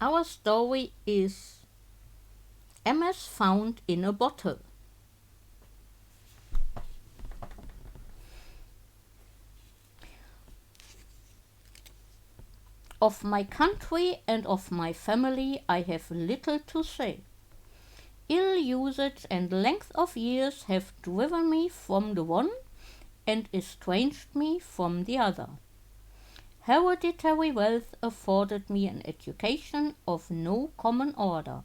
Our story is MS found in a bottle. Of my country and of my family I have little to say. Ill usage and length of years have driven me from the one and estranged me from the other. Hereditary wealth afforded me an education of no common order,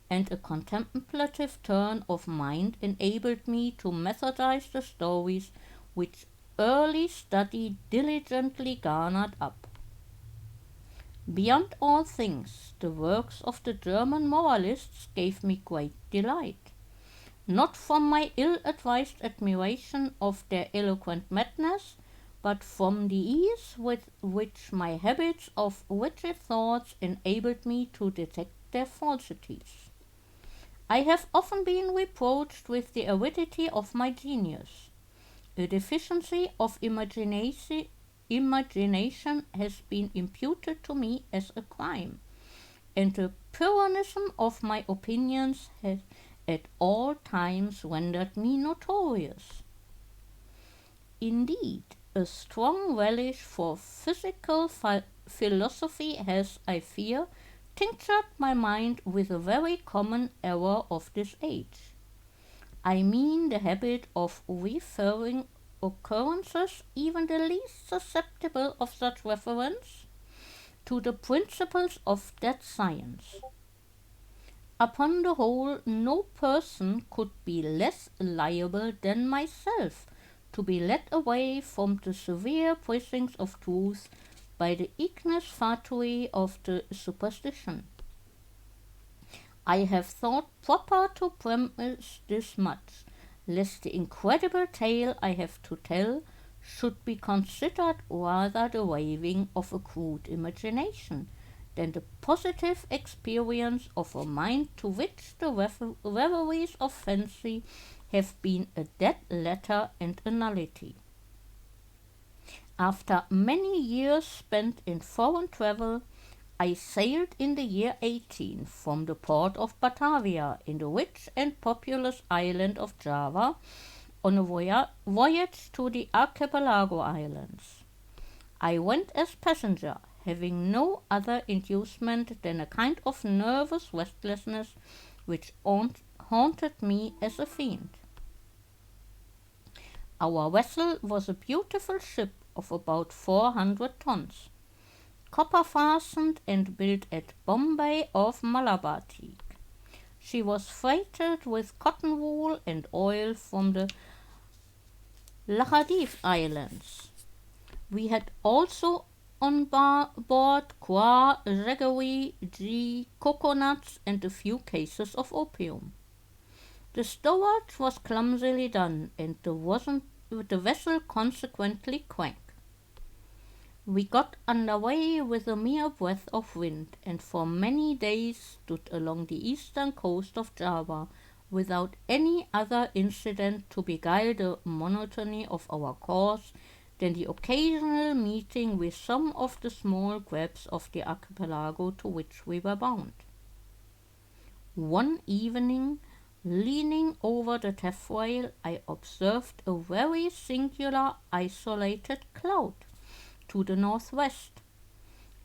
and a contemplative turn of mind enabled me to methodize the stories which early study diligently garnered up. Beyond all things, the works of the German moralists gave me great delight, not from my ill-advised admiration of their eloquent madness, but from the ease with which my habits of rigid thoughts enabled me to detect their falsities. I have often been reproached with the aridity of my genius. A deficiency of imagination has been imputed to me as a crime, and the Pyrrhonism of my opinions has at all times rendered me notorious. Indeed, a strong relish for physical philosophy has, I fear, tinctured my mind with a very common error of this age. I mean the habit of referring occurrences, even the least susceptible of such reference, to the principles of that science. Upon the whole, no person could be less liable than myself to be led away from the severe precincts of truth by the ignis fatui of the superstition. I have thought proper to premise this much, lest the incredible tale I have to tell should be considered rather the raving of a crude imagination than the positive experience of a mind to which the reveries of fancy have been a dead letter and a nullity. After many years spent in foreign travel, I sailed in the year 18 from the port of Batavia in the rich and populous island of Java on a voyage to the archipelago islands. I went as passenger, having no other inducement than a kind of nervous restlessness which haunted me as a fiend. Our vessel was a beautiful ship of about 400 tons, copper fastened and built at Bombay of Malabar teak. She was freighted with cotton wool and oil from the Lakshadweep Islands. We had also on board qua, jaggery, ghee, coconuts, and a few cases of opium. The stowage was clumsily done, and the vessel consequently crank. We got under way with a mere breath of wind, and for many days stood along the eastern coast of Java without any other incident to beguile the monotony of our course than the occasional meeting with some of the small crabs of the archipelago to which we were bound. One evening, leaning over the taffrail, I observed a very singular isolated cloud to the northwest.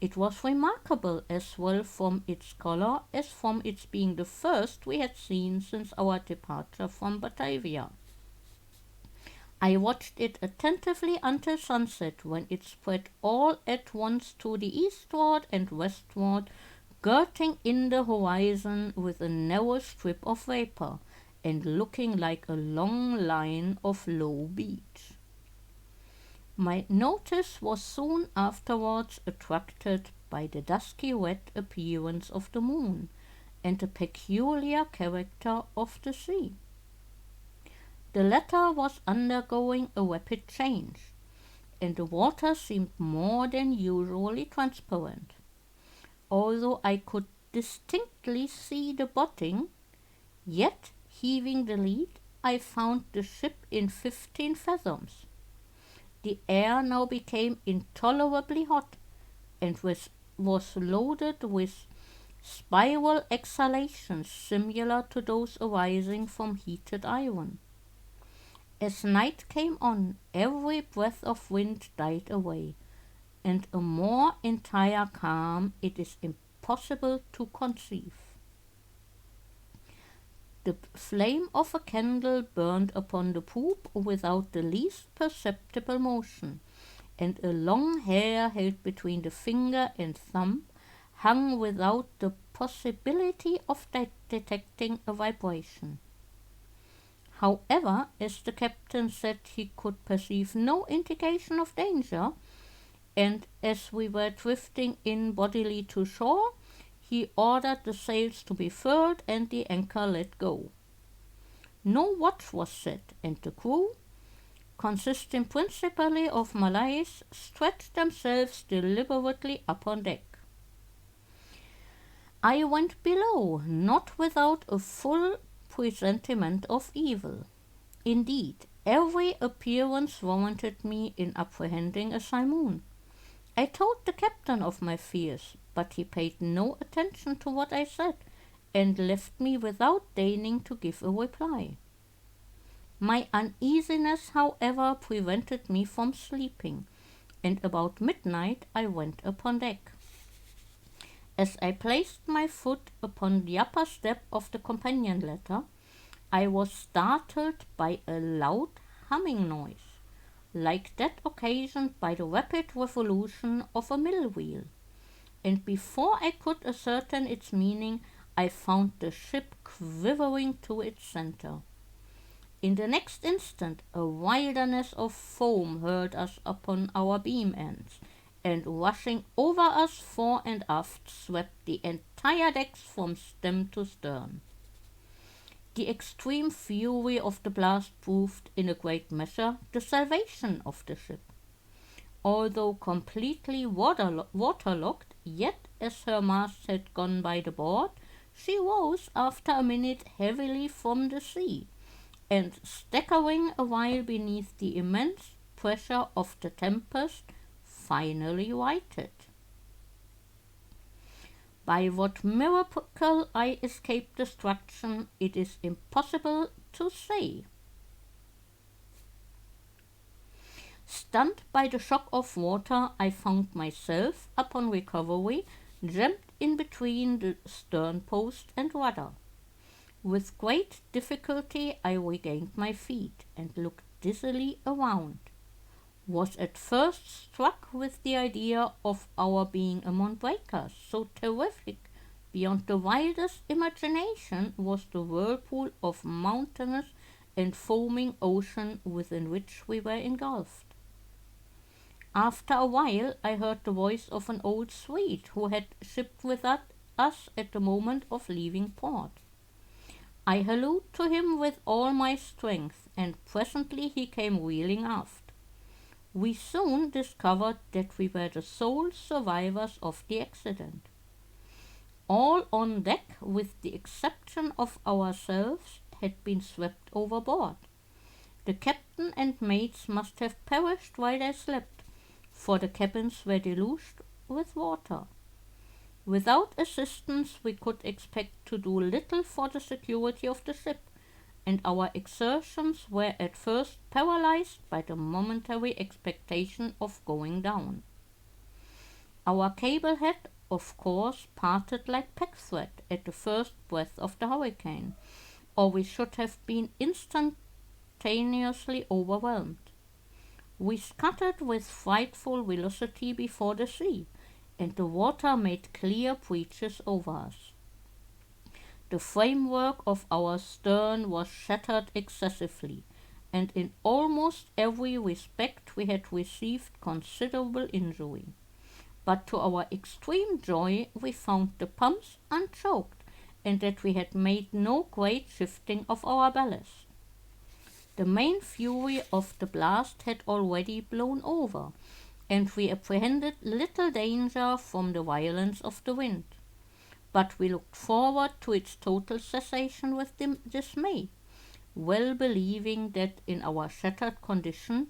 It was remarkable as well from its color as from its being the first we had seen since our departure from Batavia. I watched it attentively until sunset, when it spread all at once to the eastward and westward, girding in the horizon with a narrow strip of vapor, and looking like a long line of low beach. My notice was soon afterwards attracted by the dusky red appearance of the moon, and the peculiar character of the sea. The latter was undergoing a rapid change, and the water seemed more than usually transparent. Although I could distinctly see the bottom, yet, heaving the lead, I found the ship in 15 fathoms. The air now became intolerably hot, and was loaded with spiral exhalations similar to those arising from heated iron. As night came on, every breath of wind died away, and a more entire calm it is impossible to conceive. The flame of a candle burned upon the poop without the least perceptible motion, and a long hair held between the finger and thumb hung without the possibility of detecting a vibration. However, as the captain said he could perceive no indication of danger, and as we were drifting in bodily to shore, he ordered the sails to be furled and the anchor let go. No watch was set, and the crew, consisting principally of Malays, stretched themselves deliberately upon deck. I went below, not without a full presentiment of evil. Indeed, every appearance warranted me in apprehending a simoon. I told the captain of my fears, but he paid no attention to what I said, and left me without deigning to give a reply. My uneasiness, however, prevented me from sleeping, and about midnight I went upon deck. As I placed my foot upon the upper step of the companion ladder, I was startled by a loud humming noise, like that occasioned by the rapid revolution of a mill wheel, and before I could ascertain its meaning, I found the ship quivering to its centre. In the next instant, a wilderness of foam hurled us upon our beam ends, and rushing over us fore and aft, swept the entire decks from stem to stern. The extreme fury of the blast proved, in a great measure, the salvation of the ship. Although completely waterlogged, yet as her masts had gone by the board, she rose after a minute heavily from the sea, and staggering a while beneath the immense pressure of the tempest, finally righted. By what miracle I escaped destruction, it is impossible to say. Stunned by the shock of water, I found myself, upon recovery, jammed in between the stern post and rudder. With great difficulty I regained my feet and looked dizzily around. Was at first struck with the idea of our being among breakers, so terrific beyond the wildest imagination was the whirlpool of mountainous and foaming ocean within which we were engulfed. After a while I heard the voice of an old Swede who had shipped with us at the moment of leaving port. I hallooed to him with all my strength, and presently he came reeling aft. We soon discovered that we were the sole survivors of the accident. All on deck, with the exception of ourselves, had been swept overboard. The captain and mates must have perished while they slept, for the cabins were deluged with water. Without assistance we could expect to do little for the security of the ship, and our exertions were at first paralyzed by the momentary expectation of going down. Our cable had, of course, parted like packthread at the first breath of the hurricane, or we should have been instantaneously overwhelmed. We scuttled with frightful velocity before the sea, and the water made clear breaches over us. The framework of our stern was shattered excessively, and in almost every respect we had received considerable injury. But to our extreme joy we found the pumps unchoked, and that we had made no great shifting of our ballast. The main fury of the blast had already blown over, and we apprehended little danger from the violence of the wind. But we looked forward to its total cessation with dismay, well believing that in our shattered condition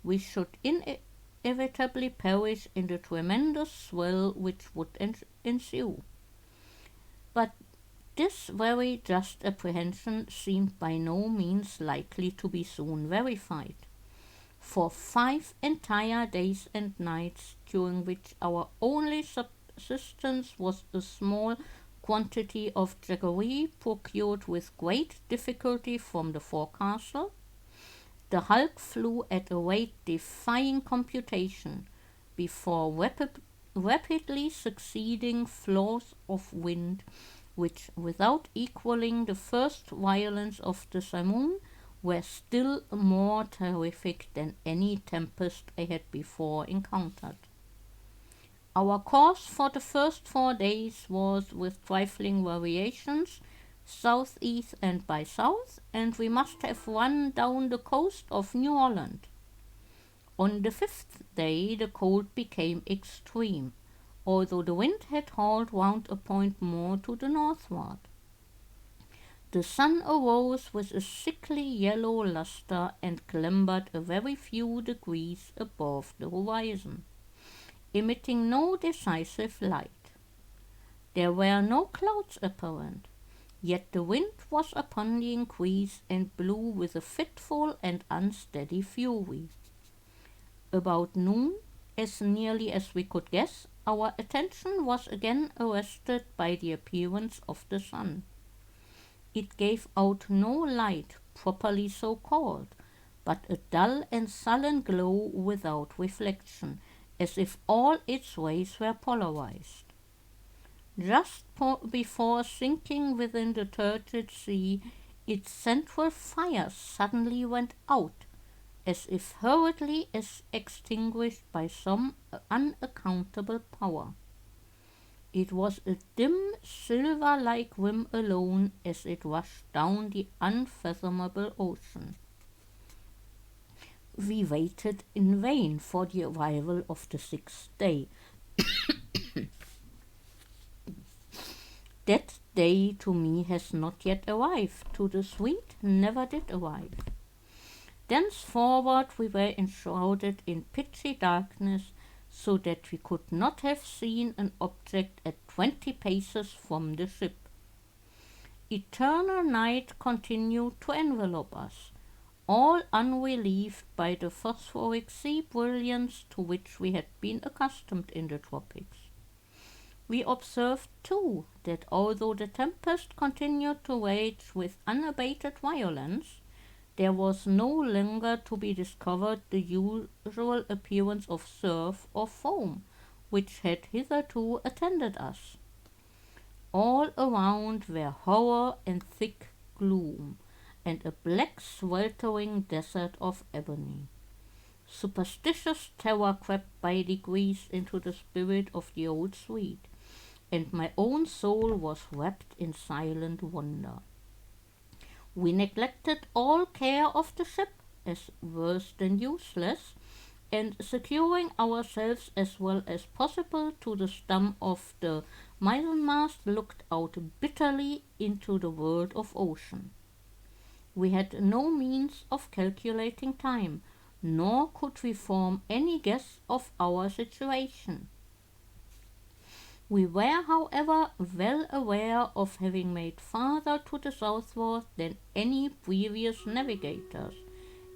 we should inevitably perish in the tremendous swell which would ensue. But this very just apprehension seemed by no means likely to be soon verified. For 5 entire days and nights, during which our only subsistence was a small quantity of jaggery procured with great difficulty from the forecastle, the hulk flew at a rate defying computation before rapidly succeeding flaws of wind which, without equalling the first violence of the simoon, were still more terrific than any tempest I had before encountered. Our course for the first 4 days was, with trifling variations, southeast and by south, and we must have run down the coast of New Holland. On the 5th day the cold became extreme, although the wind had hauled round a point more to the northward. The sun arose with a sickly yellow lustre and clambered a very few degrees above the horizon, emitting no decisive light. There were no clouds apparent, yet the wind was upon the increase and blew with a fitful and unsteady fury. About noon, as nearly as we could guess, our attention was again arrested by the appearance of the sun. It gave out no light properly so called, but a dull and sullen glow without reflection, as if all its rays were polarized. Just before sinking within the turgid sea, its central fire suddenly went out, as if hurriedly extinguished by some unaccountable power. It was a dim silver-like rim alone as it rushed down the unfathomable ocean. We waited in vain for the arrival of the 6th day. That day to me has not yet arrived, to the Swede never did arrive. Thenceforward we were enshrouded in pitchy darkness, so that we could not have seen an object at 20 paces from the ship. Eternal night continued to envelop us, all unrelieved by the phosphoric sea brilliance to which we had been accustomed in the tropics. We observed, too, that although the tempest continued to rage with unabated violence, there was no longer to be discovered the usual appearance of surf or foam, which had hitherto attended us. All around were horror and thick gloom, and a black sweltering desert of ebony. Superstitious terror crept by degrees into the spirit of the old Swede, and my own soul was wrapped in silent wonder. We neglected all care of the ship, as worse than useless, and securing ourselves as well as possible to the stem of the mizenmast, looked out bitterly into the world of ocean. We had no means of calculating time, nor could we form any guess of our situation. We were, however, well aware of having made farther to the southward than any previous navigators,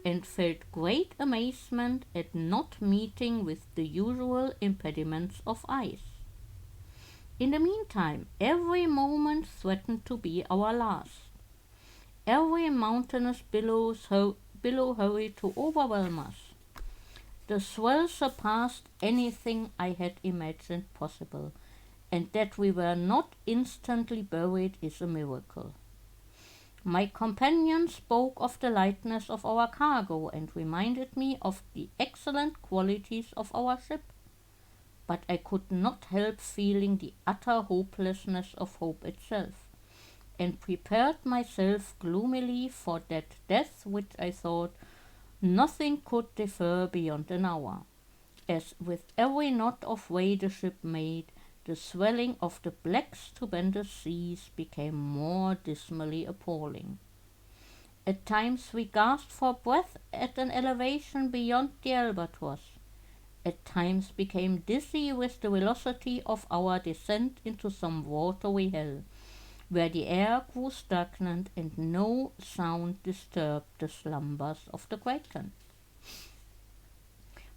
and felt great amazement at not meeting with the usual impediments of ice. In the meantime, every moment threatened to be our last. Every mountainous billow hurried to overwhelm us. The swell surpassed anything I had imagined possible, and that we were not instantly buried is a miracle. My companion spoke of the lightness of our cargo and reminded me of the excellent qualities of our ship, but I could not help feeling the utter hopelessness of hope itself, and prepared myself gloomily for that death which I thought nothing could defer beyond an hour, as with every knot of way the ship made, the swelling of the black stupendous seas became more dismally appalling. At times we gasped for breath at an elevation beyond the albatross, at times became dizzy with the velocity of our descent into some watery hell, where the air grew stagnant and no sound disturbed the slumbers of the kraken.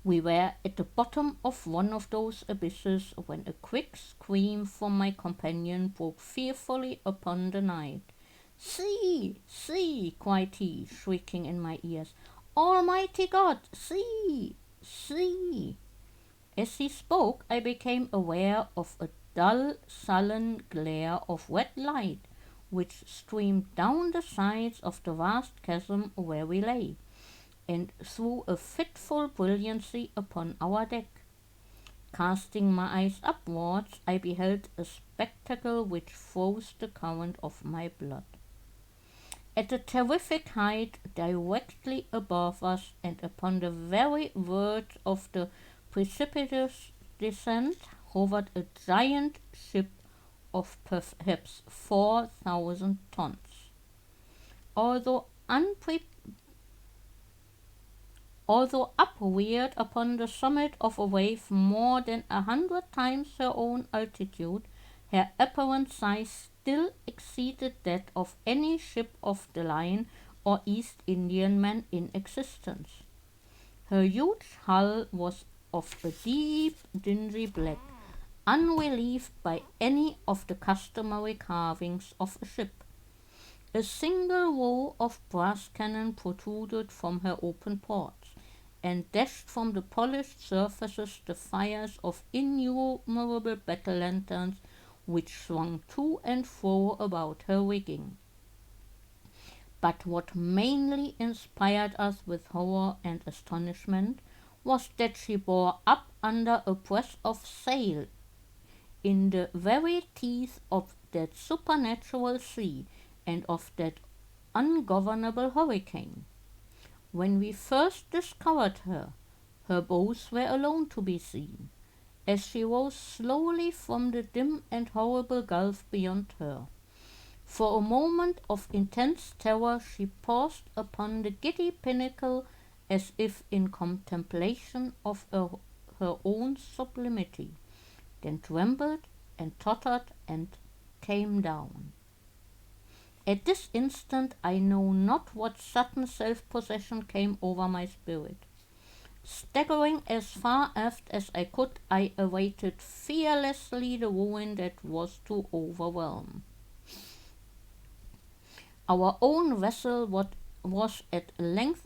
We were at the bottom of one of those abysses when a quick scream from my companion broke fearfully upon the night. "See! See!" cried he, shrieking in my ears. "Almighty God! See! See!" As he spoke, I became aware of a dull, sullen glare of red light which streamed down the sides of the vast chasm where we lay, and threw a fitful brilliancy upon our deck. Casting my eyes upwards, I beheld a spectacle which froze the current of my blood. At a terrific height, directly above us, and upon the very verge of the precipitous descent, hovered a giant ship of perhaps 4,000 tons. Although Although upreared upon the summit of a wave more than 100 times her own altitude, her apparent size still exceeded that of any ship of the line or East Indiaman in existence. Her huge hull was of a deep, dingy black, unrelieved by any of the customary carvings of a ship. A single row of brass cannon protruded from her open ports, and dashed from the polished surfaces the fires of innumerable battle lanterns which swung to and fro about her rigging. But what mainly inspired us with horror and astonishment was that she bore up under a press of sail in the very teeth of that supernatural sea and of that ungovernable hurricane. When we first discovered her, her bows were alone to be seen, as she rose slowly from the dim and horrible gulf beyond her. For a moment of intense terror she paused upon the giddy pinnacle as if in contemplation of her own sublimity, then trembled and tottered and came down. At this instant I know not what sudden self-possession came over my spirit. Staggering as far aft as I could, I awaited fearlessly the ruin that was to overwhelm. Our own vessel was at length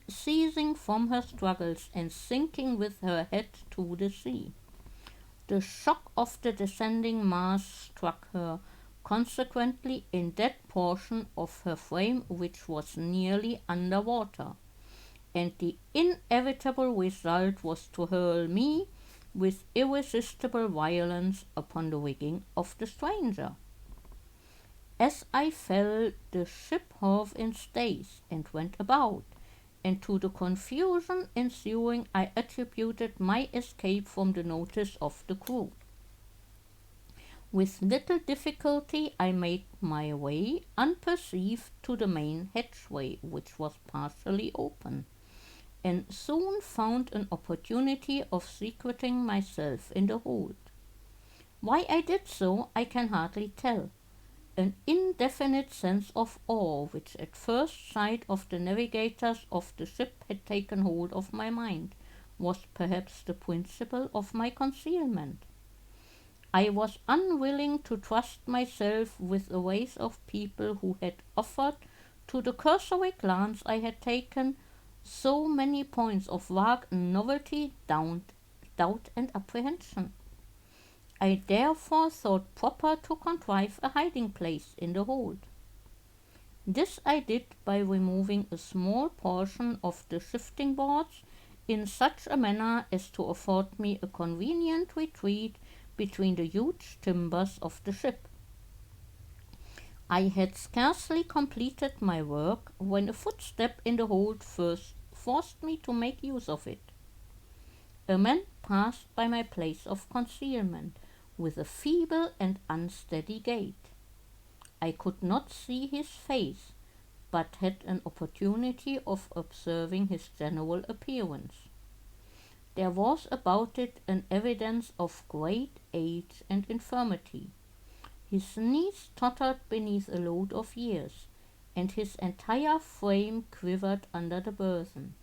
ceasing from her struggles and sinking with her head to the sea. The shock of the descending mass struck her, consequently, in that portion of her frame which was nearly under water, and the inevitable result was to hurl me with irresistible violence upon the rigging of the stranger. As I fell, the ship hove in stays and went about, and to the confusion ensuing I attributed my escape from the notice of the crew. With little difficulty I made my way unperceived to the main hatchway, which was partially open, and soon found an opportunity of secreting myself in the hold. Why I did so I can hardly tell. An indefinite sense of awe which at first sight of the navigators of the ship had taken hold of my mind was perhaps the principle of my concealment. I was unwilling to trust myself with a race of people who had offered, to the cursory glance I had taken, so many points of vague novelty, doubt, and apprehension. I therefore thought proper to contrive a hiding place in the hold. This I did by removing a small portion of the shifting boards in such a manner as to afford me a convenient retreat between the huge timbers of the ship. I had scarcely completed my work when a footstep in the hold first forced me to make use of it. A man passed by my place of concealment with a feeble and unsteady gait. I could not see his face, but had an opportunity of observing his general appearance. There was about it an evidence of great age and infirmity. His knees tottered beneath a load of years, and his entire frame quivered under the burden.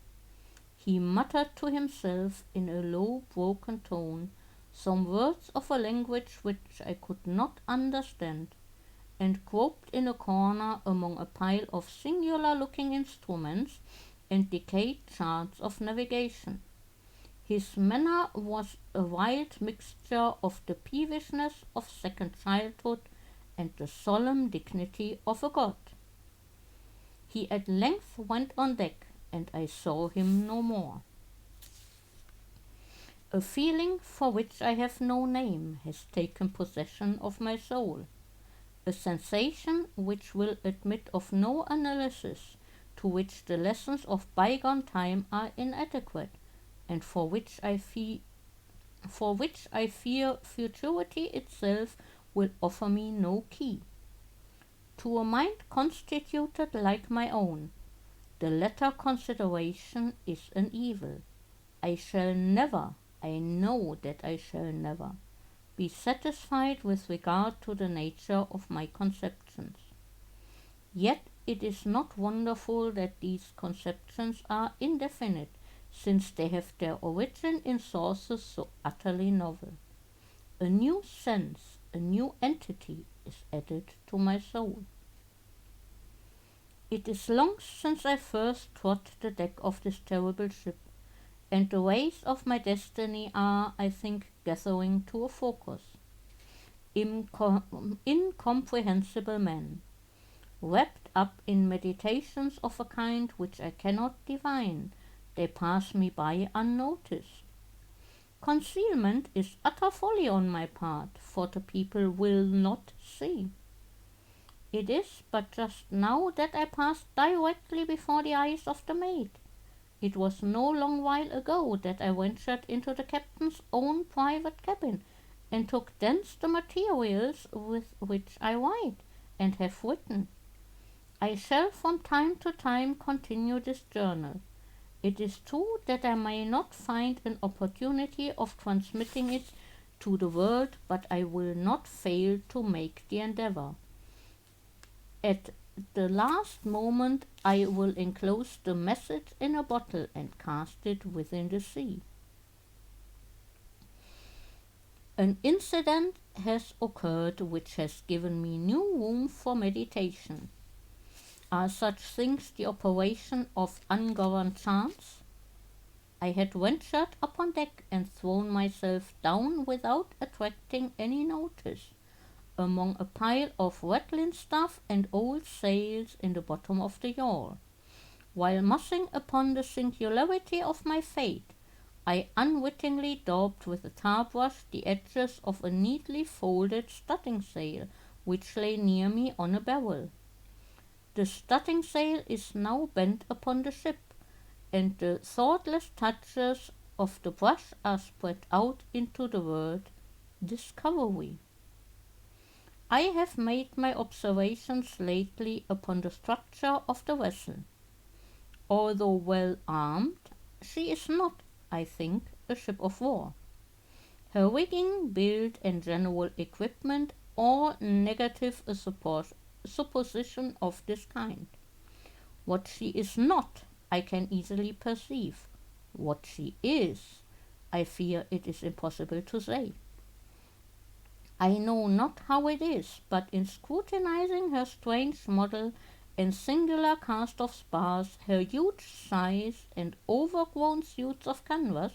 He muttered to himself in a low, broken tone some words of a language which I could not understand, and groped in a corner among a pile of singular-looking instruments and decayed charts of navigation. His manner was a wild mixture of the peevishness of second childhood and the solemn dignity of a god. He at length went on deck, and I saw him no more. A feeling for which I have no name has taken possession of my soul, a sensation which will admit of no analysis, to which the lessons of bygone time are inadequate, and for which I fear futurity itself will offer me no key. To a mind constituted like my own, the latter consideration is an evil. I shall never, I know that I shall never, be satisfied with regard to the nature of my conceptions. Yet it is not wonderful that these conceptions are indefinite, since they have their origin in sources so utterly novel. A new sense, a new entity is added to my soul. It is long since I first trod the deck of this terrible ship, and the rays of my destiny are, I think, gathering to a focus. Incomprehensible men, wrapped up in meditations of a kind which I cannot divine, they pass me by unnoticed. Concealment is utter folly on my part, for the people will not see. It is but just now that I passed directly before the eyes of the maid. It was no long while ago that I ventured into the captain's own private cabin, and took thence the materials with which I write, and have written. I shall from time to time continue this journal. It is true that I may not find an opportunity of transmitting it to the world, but I will not fail to make the endeavor. At the last moment I will enclose the message in a bottle and cast it within the sea. An incident has occurred which has given me new room for meditation. Are such things the operation of ungoverned chance? I had ventured upon deck and thrown myself down without attracting any notice, among a pile of rattling stuff and old sails in the bottom of the yawl. While musing upon the singularity of my fate, I unwittingly daubed with a tar brush the edges of a neatly folded studding sail which lay near me on a barrel. The studding sail is now bent upon the ship, and the thoughtless touches of the brush are spread out into the word discovery. I have made my observations lately upon the structure of the vessel. Although well armed, she is not, I think, a ship of war. Her rigging, build, and general equipment all negative a supposition of this kind. What she is not, I can easily perceive. What she is, I fear it is impossible to say. I know not how it is, but in scrutinizing her strange model and singular cast of spars, her huge size and overgrown suits of canvas,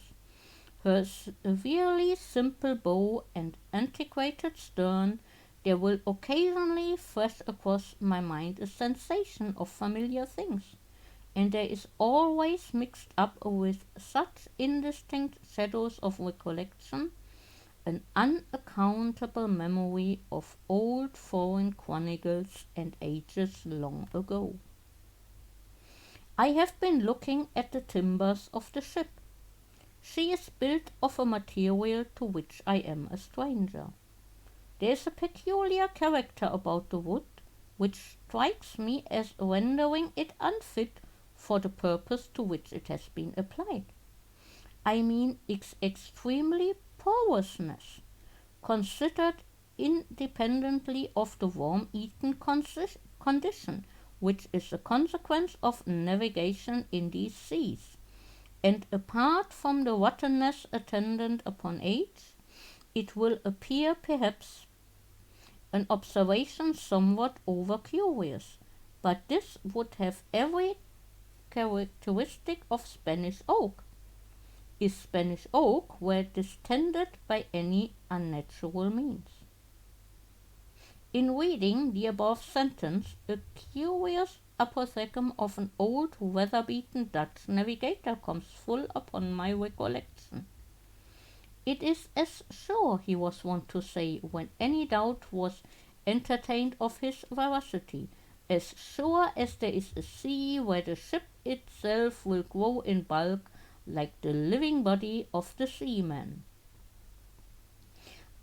her severely simple bow and antiquated stern, there will occasionally flash across my mind a sensation of familiar things, and there is always mixed up with such indistinct shadows of recollection an unaccountable memory of old foreign chronicles and ages long ago. I have been looking at the timbers of the ship. She is built of a material to which I am a stranger. There is a peculiar character about the wood which strikes me as rendering it unfit for the purpose to which it has been applied. I mean its extremely porousness. Considered independently of the worm-eaten condition, which is a consequence of navigation in these seas. And apart from the rottenness attendant upon age, it will appear perhaps an observation somewhat over-curious, but this would have every characteristic of Spanish oak, if Spanish oak were distended by any unnatural means. In reading the above sentence, a curious apothegm of an old weather-beaten Dutch navigator comes full upon my recollection. It is as sure, he was wont to say, when any doubt was entertained of his veracity, as sure as there is a sea where the ship itself will grow in bulk like the living body of the seaman.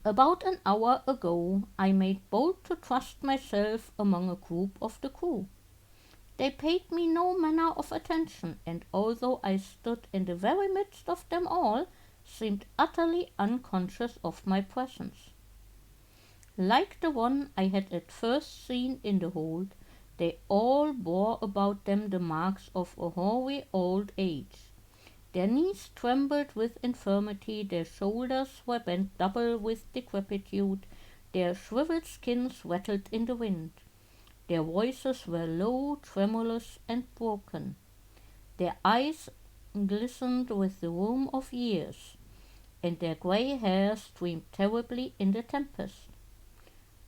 About an hour ago I made bold to trust myself among a group of the crew. They paid me no manner of attention, and although I stood in the very midst of them all, seemed utterly unconscious of my presence. Like the one I had at first seen in the hold, they all bore about them the marks of a hoary old age. Their knees trembled with infirmity, their shoulders were bent double with decrepitude, their shriveled skins rattled in the wind. Their voices were low, tremulous, and broken. Their eyes glistened with the rheum of years, and their grey hair streamed terribly in the tempest.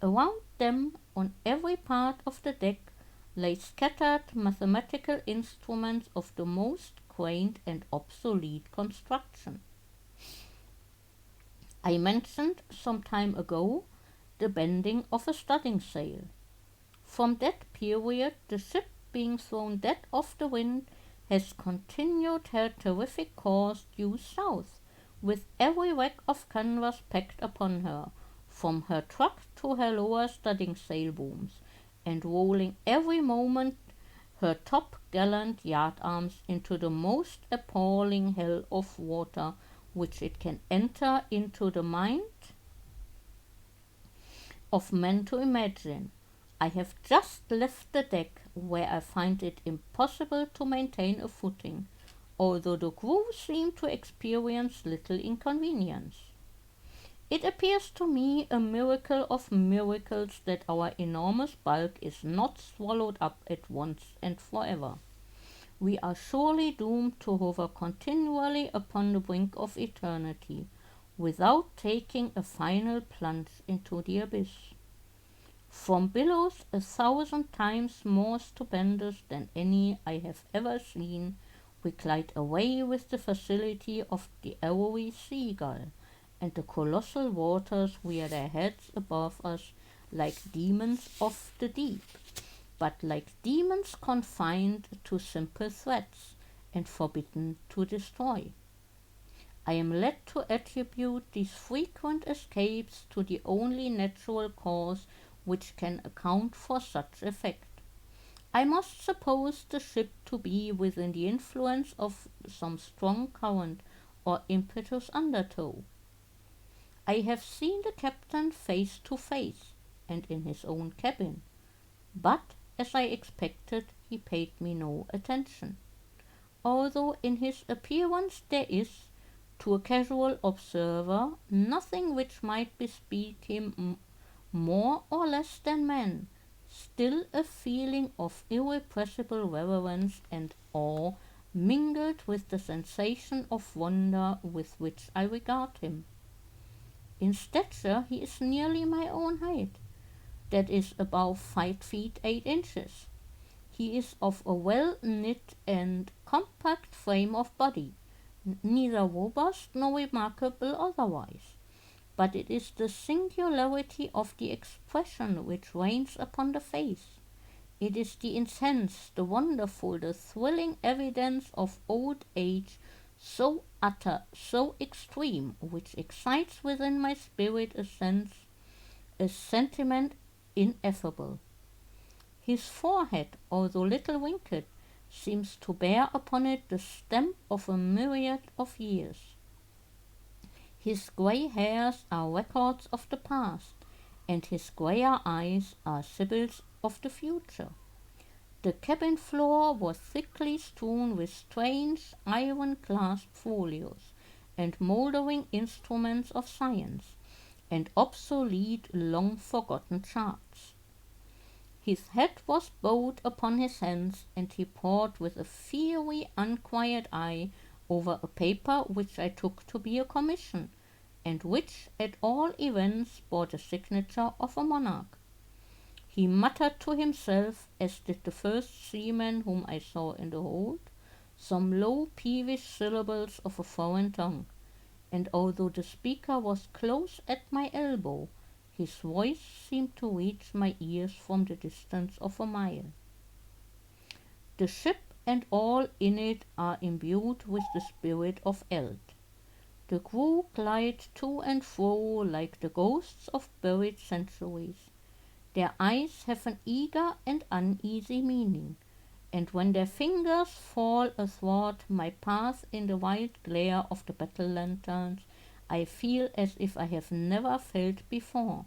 Around them, on every part of the deck, lay scattered mathematical instruments of the most quaint and obsolete construction. I mentioned some time ago the bending of a studding sail. From that period, the ship, being thrown dead off the wind, has continued her terrific course due south, with every wreck of canvas packed upon her, from her truck to her lower studding sail booms, and rolling every moment her top-gallant yard-arms into the most appalling hell of water which it can enter into the mind of men to imagine. I have just left the deck, where I find it impossible to maintain a footing, although the crew seem to experience little inconvenience. It appears to me a miracle of miracles that our enormous bulk is not swallowed up at once and forever. We are surely doomed to hover continually upon the brink of eternity, without taking a final plunge into the abyss. From billows 1,000 times more stupendous than any I have ever seen, we glide away with the facility of the arrowy seagull, and the colossal waters rear their heads above us like demons of the deep, but like demons confined to simple threats and forbidden to destroy. I am led to attribute these frequent escapes to the only natural cause which can account for such effect. I must suppose the ship to be within the influence of some strong current or impetuous undertow. I have seen the captain face to face, and in his own cabin, but, as I expected, he paid me no attention, although in his appearance there is, to a casual observer, nothing which might bespeak him more or less than man, still a feeling of irrepressible reverence and awe mingled with the sensation of wonder with which I regard him. In stature he is nearly my own height, that is above 5 feet 8 inches. He is of a well-knit and compact frame of body, neither robust nor remarkable otherwise, but it is the singularity of the expression which reigns upon the face. It is the intense, the wonderful, the thrilling evidence of old age, so utter, so extreme, which excites within my spirit a sentiment ineffable. His forehead, although little wrinkled, seems to bear upon it the stamp of a myriad of years. His grey hairs are records of the past, and his greyer eyes are sibyls of the future. The cabin floor was thickly strewn with strange iron-clasped folios and mouldering instruments of science, and obsolete long-forgotten charts. His head was bowed upon his hands, and he pored with a fiery, unquiet eye over a paper which I took to be a commission, and which, at all events, bore the signature of a monarch. He muttered to himself, as did the first seaman whom I saw in the hold, some low peevish syllables of a foreign tongue, and although the speaker was close at my elbow, his voice seemed to reach my ears from the distance of a mile. The ship and all in it are imbued with the spirit of Eld. The crew glide to and fro like the ghosts of buried centuries. Their eyes have an eager and uneasy meaning, and when their fingers fall athwart my path in the white glare of the battle lanterns, I feel as if I have never felt before,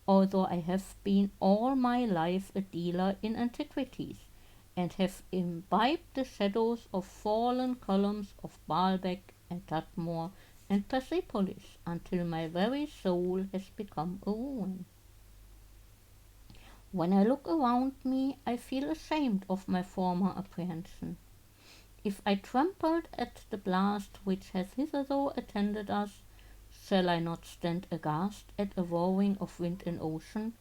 although I have been all my life a dealer in antiquities, and have imbibed the shadows of fallen columns of Baalbek and Tadmor and Persepolis until my very soul has become a ruin. When I look around me, I feel ashamed of my former apprehension. If I trembled at the blast which has hitherto attended us, shall I not stand aghast at a roaring of wind and ocean,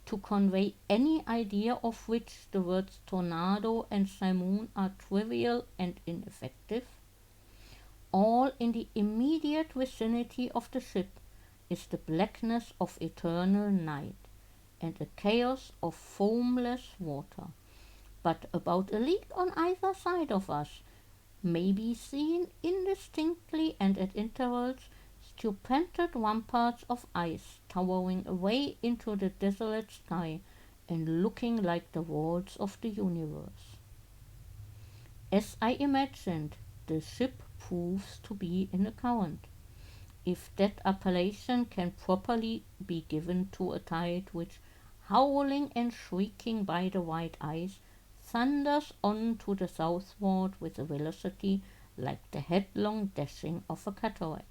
to convey any idea of which the words tornado and simoon are trivial and ineffective? All in the immediate vicinity of the ship is the blackness of eternal night, and a chaos of foamless water, but about a league on either side of us may be seen indistinctly and at intervals stupendous ramparts of ice towering away into the desolate sky and looking like the walls of the universe. As I imagined, the ship proves to be in a current, if that appellation can properly be given to a tide which, howling and shrieking by the white ice, thunders on to the southward with a velocity like the headlong dashing of a cataract.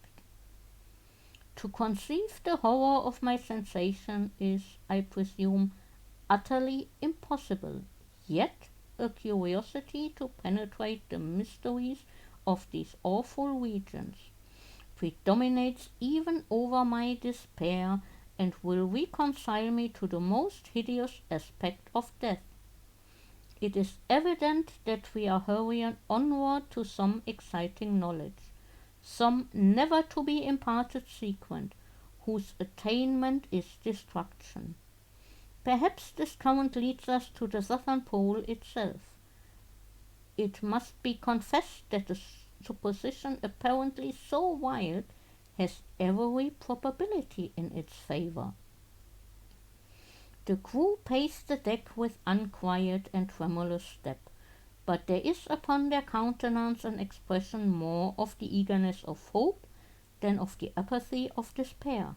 To conceive the horror of my sensation is, I presume, utterly impossible, yet a curiosity to penetrate the mysteries of these awful regions predominates even over my despair, and will reconcile me to the most hideous aspect of death. It is evident that we are hurrying onward to some exciting knowledge, some never to be imparted secret, whose attainment is destruction. Perhaps this current leads us to the southern pole itself. It must be confessed that the supposition, apparently so wild, has every probability in its favour. The crew pace the deck with unquiet and tremulous step, but there is upon their countenance an expression more of the eagerness of hope than of the apathy of despair.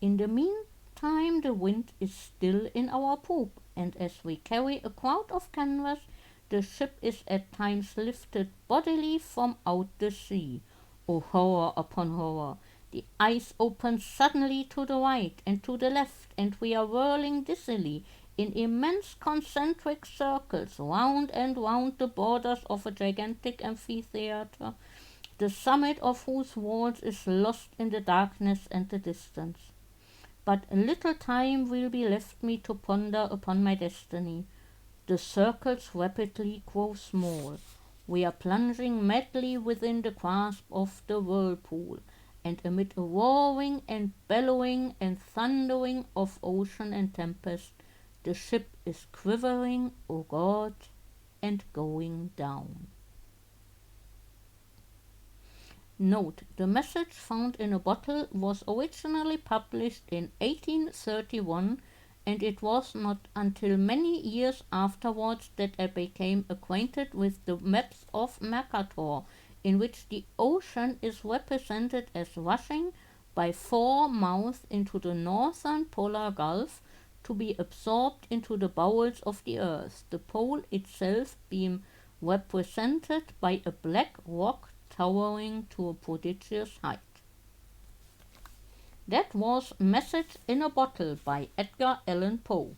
In the meantime the wind is still in our poop, and as we carry a crowd of canvas, the ship is at times lifted bodily from out the sea. O horror upon horror! The ice opens suddenly to the right and to the left, and we are whirling dizzily in immense concentric circles round and round the borders of a gigantic amphitheatre, the summit of whose walls is lost in the darkness and the distance. But a little time will be left me to ponder upon my destiny. The circles rapidly grow small. We are plunging madly within the grasp of the whirlpool, and amid a roaring and bellowing and thundering of ocean and tempest, the ship is quivering, O God, and going down. Note: the message found in a bottle was originally published in 1831, and it was not until many years afterwards that I became acquainted with the maps of Mercator, in which the ocean is represented as rushing by 4 mouths into the northern polar gulf to be absorbed into the bowels of the earth, the pole itself being represented by a black rock towering to a prodigious height. That was Message in a Bottle by Edgar Allan Poe.